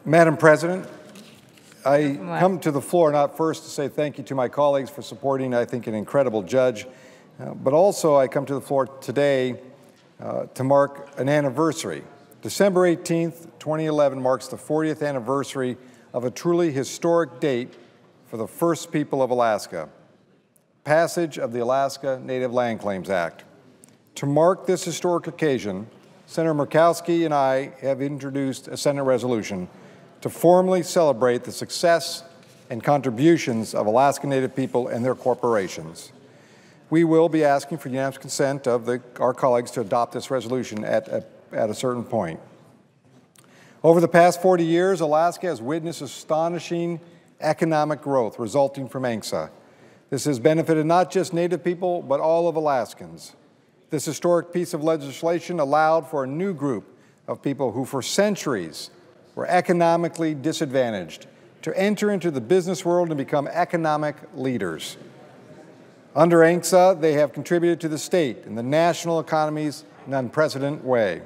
Madam President, I come to the floor not first to say thank you to my colleagues for supporting, I think, an incredible judge, but also I come to the floor today to mark an anniversary. December 18th, 2011 marks the 40th anniversary of a truly historic date for the first people of Alaska, passage of the Alaska Native Land Claims Act. To mark this historic occasion, Senator Murkowski and I have introduced a Senate resolution to formally celebrate the success and contributions of Alaska Native people and their corporations. We will be asking for unanimous consent of our colleagues to adopt this resolution at a certain point. Over the past 40 years, Alaska has witnessed astonishing economic growth resulting from ANCSA. This has benefited not just Native people, but all of Alaskans. This historic piece of legislation allowed for a new group of people who for centuries were economically disadvantaged to enter into the business world and become economic leaders. Under ANCSA, they have contributed to the state and the national economies in an unprecedented way.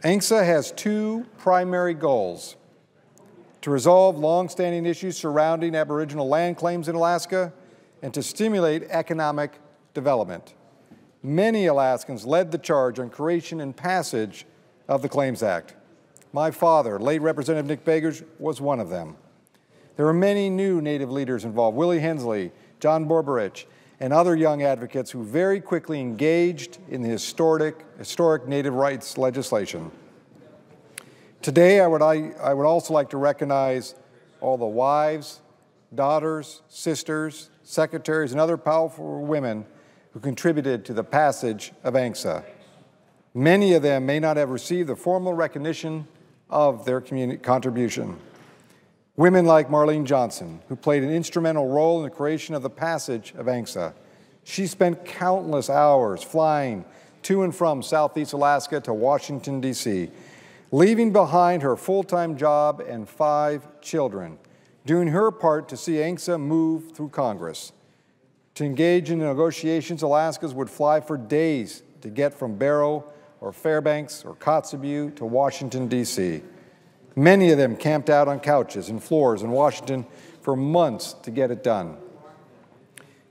ANCSA has two primary goals: to resolve long-standing issues surrounding Aboriginal land claims in Alaska and to stimulate economic development. Many Alaskans led the charge on creation and passage of the Claims Act. My father, late Representative Nick Begich, was one of them. There are many new Native leaders involved: Willie Hensley, John Borberich, and other young advocates who very quickly engaged in the historic Native rights legislation. Today, I would also like to recognize all the wives, daughters, sisters, secretaries, and other powerful women who contributed to the passage of ANCSA. Many of them may not have received the formal recognition of their contribution. Women like Marlene Johnson, who played an instrumental role in the creation of the passage of ANCSA. She spent countless hours flying to and from Southeast Alaska to Washington, D.C., leaving behind her full-time job and 5 children, doing her part to see ANCSA move through Congress. To engage in negotiations, Alaskans would fly for days to get from Barrow or Fairbanks or Kotzebue to Washington, D.C. Many of them camped out on couches and floors in Washington for months to get it done.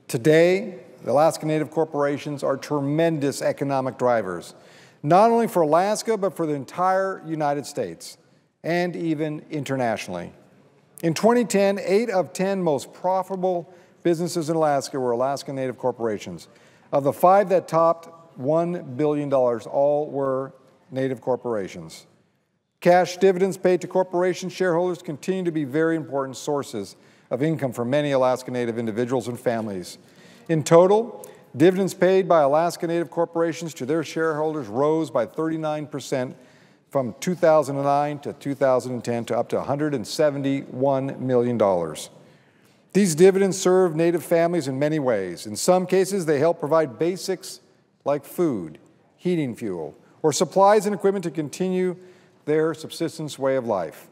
Today, the Alaska Native corporations are tremendous economic drivers, not only for Alaska, but for the entire United States and even internationally. In 2010, 8 of 10 most profitable businesses in Alaska were Alaska Native corporations. Of the 5 that topped $1 billion, all were Native corporations. Cash dividends paid to corporation shareholders continue to be very important sources of income for many Alaska Native individuals and families. In total, dividends paid by Alaska Native corporations to their shareholders rose by 39% from 2009 to 2010 to up to $171 million. These dividends serve Native families in many ways. In some cases, they help provide basics like food, heating fuel, or supplies and equipment to continue their subsistence way of life.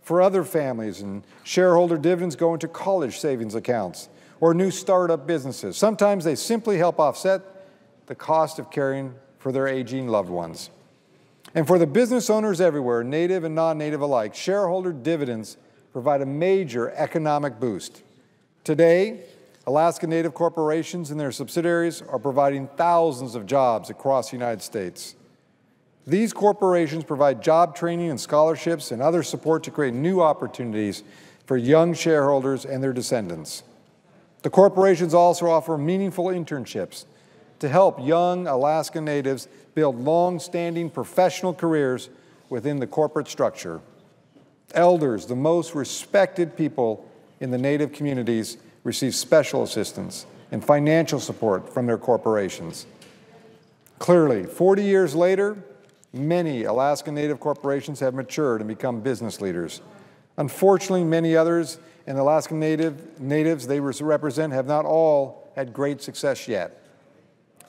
For other families, and shareholder dividends go into college savings accounts or new startup businesses. Sometimes they simply help offset the cost of caring for their aging loved ones. And for the business owners everywhere, Native and non-Native alike, shareholder dividends provide a major economic boost. Today, Alaska Native corporations and their subsidiaries are providing thousands of jobs across the United States. These corporations provide job training and scholarships and other support to create new opportunities for young shareholders and their descendants. The corporations also offer meaningful internships to help young Alaska Natives build long-standing professional careers within the corporate structure. Elders, the most respected people in the Native communities, receive special assistance and financial support from their corporations. Clearly, 40 years later, many Alaska Native corporations have matured and become business leaders. Unfortunately, many others and Alaska Natives they represent have not all had great success yet.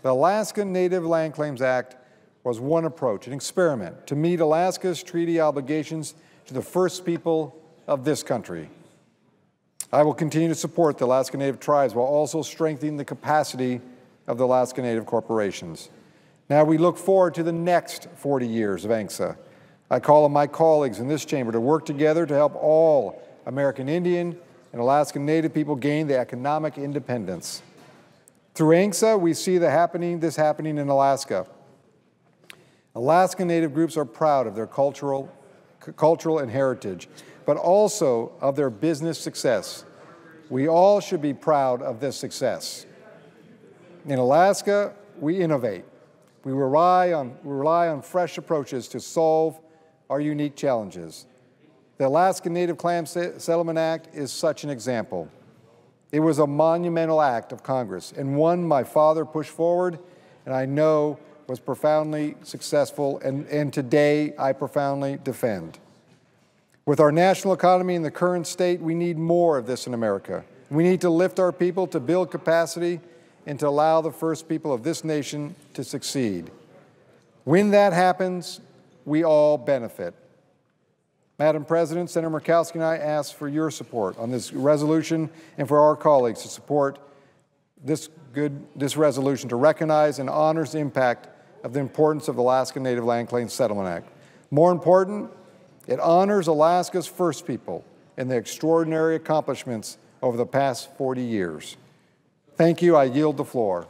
The Alaska Native Land Claims Act was one approach, an experiment to meet Alaska's treaty obligations to the first people of this country. I will continue to support the Alaska Native tribes while also strengthening the capacity of the Alaska Native corporations. Now we look forward to the next 40 years of ANCSA. I call on my colleagues in this chamber to work together to help all American Indian and Alaskan Native people gain the economic independence. Through ANCSA, we see this happening in Alaska. Alaskan Native groups are proud of their cultural and heritage, but also of their business success. We all should be proud of this success. In Alaska, we innovate. We rely on fresh approaches to solve our unique challenges. The Alaska Native Clan Settlement Act is such an example. It was a monumental act of Congress and one my father pushed forward and I know was profoundly successful and today I profoundly defend. With our national economy in the current state, we need more of this in America. We need to lift our people to build capacity and to allow the first people of this nation to succeed. When that happens, we all benefit. Madam President, Senator Murkowski and I ask for your support on this resolution and for our colleagues to support this resolution to recognize and honor the impact of the importance of the Alaska Native Land Claims Settlement Act. More important, it honors Alaska's first people and their extraordinary accomplishments over the past 40 years. Thank you. I yield the floor.